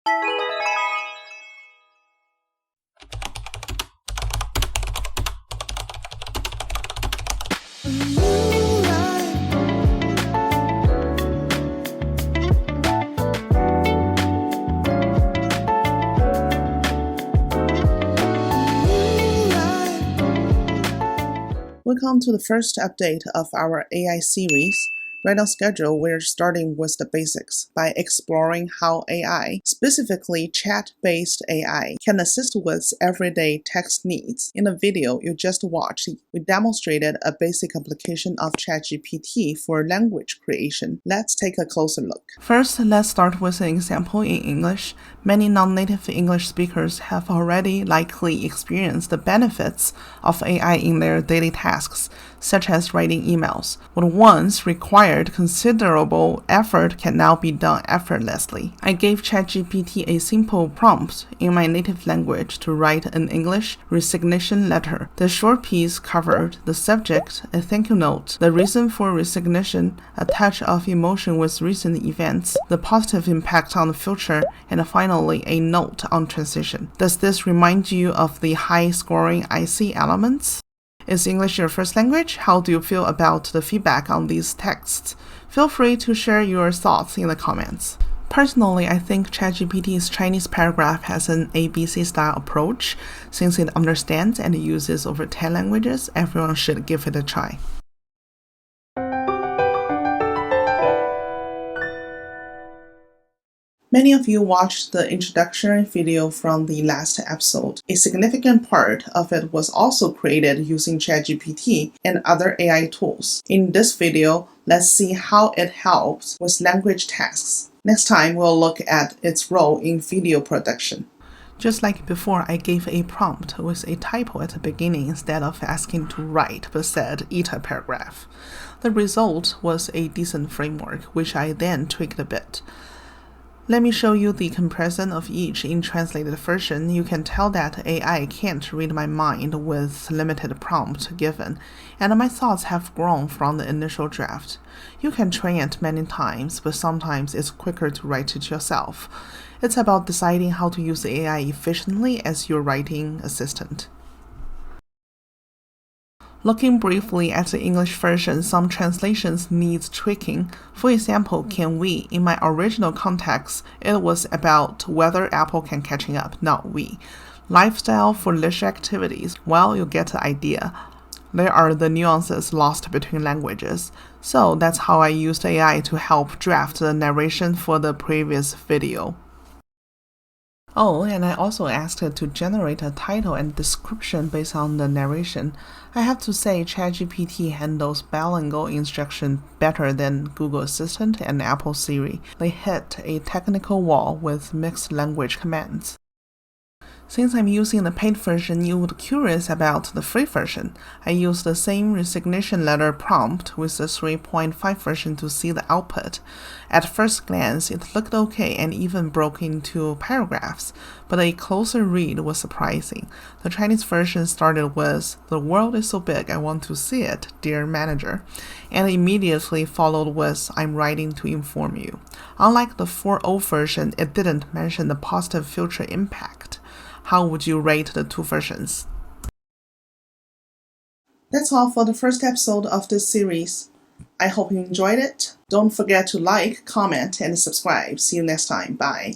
Welcome to the first update of our AI series. Right on schedule, we're starting with the basics by exploring how AI, specifically chat-based AI, can assist with everyday text needs. In the video you just watched, we demonstrated a basic application of ChatGPT for language creation. Let's take a closer look. First, let's start with an example in English. Many non-native English speakers have already likely experienced the benefits of AI in their daily tasks, such as writing emails. What once required considerable effort can now be done effortlessly. I gave ChatGPT a simple prompt in my native language to write an English resignation letter. The short piece covered the subject, a thank you note, the reason for resignation, a touch of emotion with recent events, the positive impact on the future, and finally a note on transition. Does this remind you of the high-scoring IC elements? Is English your first language? How do you feel about the feedback on these texts? Feel free to share your thoughts in the comments. Personally, I think ChatGPT's Chinese paragraph has an ABC style approach. Since it understands and uses over 10 languages, everyone should give it a try. Many of you watched the introductory video from the last episode. A significant part of it was also created using ChatGPT and other AI tools. In this video, let's see how it helps with language tasks. Next time, we'll look at its role in video production. Just like before, I gave a prompt with a typo at the beginning instead of asking to write, but said eat a paragraph. The result was a decent framework, which I then tweaked a bit. Let me show you the comparison of each in translated version. You can tell that AI can't read my mind with limited prompt given, and my thoughts have grown from the initial draft. You can train it many times, but sometimes it's quicker to write it yourself. It's about deciding how to use AI efficiently as your writing assistant. Looking briefly at the English version, some translations need tweaking. For example, can we? In my original context, it was about whether Apple can catching up, not we. Lifestyle for leisure activities. Well, you get the idea. There are the nuances lost between languages. So that's how I used AI to help draft the narration for the previous video. Oh, and I also asked it to generate a title and description based on the narration. I have to say ChatGPT handles bilingual instruction better than Google Assistant and Apple Siri. They hit a technical wall with mixed language commands. Since I'm using the paid version, you would be curious about the free version. I used the same resignation letter prompt with the 3.5 version to see the output. At first glance, it looked okay and even broke into paragraphs, but a closer read was surprising. The Chinese version started with, "The world is so big, I want to see it, dear manager," and immediately followed with, "I'm writing to inform you." Unlike the 4.0 version, it didn't mention the positive future impact. How would you rate the two versions? That's all for the first episode of this series. I hope you enjoyed it. Don't forget to like, comment, and subscribe. See you next time. Bye.